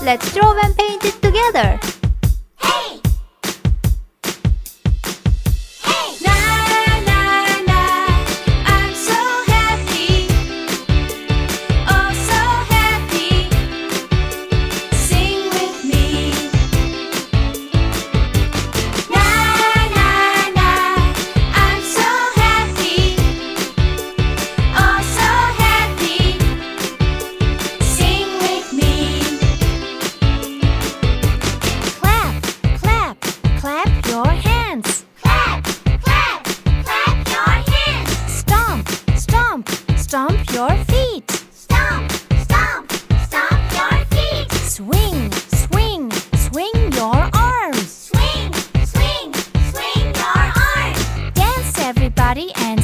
Let's draw and paint it together. Hey! Hey! Na na na, I'm so happy. Oh, so happy. Sing with me. Na na na, I'm so happy. Oh, so happy. Sing with me. Clap, clap, clap your hands. Clap, clap, clap your hands. Stomp, stomp, stomp your feet. Stomp, stomp, stomp your feet. Swing, swing, swing your arms. Swing, swing, swing your arms. Dance everybody and